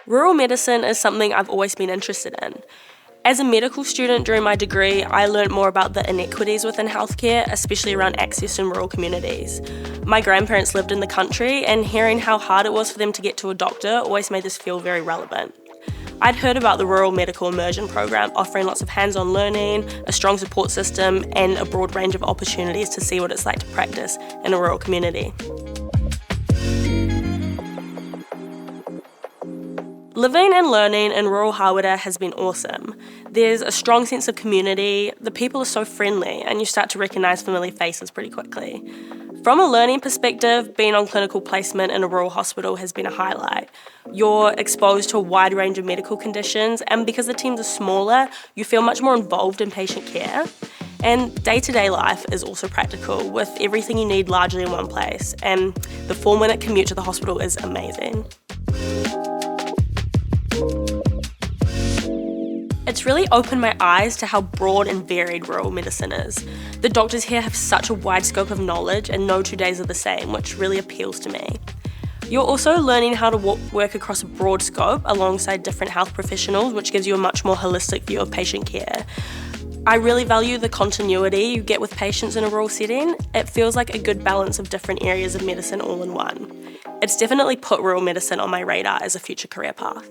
Rural medicine is something I've always been interested in. As a medical student during my degree, I learned more about the inequities within healthcare, especially around access in rural communities. My grandparents lived in the country, and hearing how hard it was for them to get to a doctor always made this feel very relevant. I'd heard about the Rural Medical Immersion Programme, offering lots of hands-on learning, a strong support system, and a broad range of opportunities to see what it's like to practice in a rural community. Living and learning in rural Hawera has been awesome. There's a strong sense of community, the people are so friendly, and you start to recognise familiar faces pretty quickly. From a learning perspective, being on clinical placement in a rural hospital has been a highlight. You're exposed to a wide range of medical conditions, and because the teams are smaller, you feel much more involved in patient care. And day-to-day life is also practical, with everything you need largely in one place, and the 4-minute commute to the hospital is amazing. It's really opened my eyes to how broad and varied rural medicine is. The doctors here have such a wide scope of knowledge, and no 2 days are the same, which really appeals to me. You're also learning how to work across a broad scope alongside different health professionals, which gives you a much more holistic view of patient care. I really value the continuity you get with patients in a rural setting. It feels like a good balance of different areas of medicine all in one. It's definitely put rural medicine on my radar as a future career path.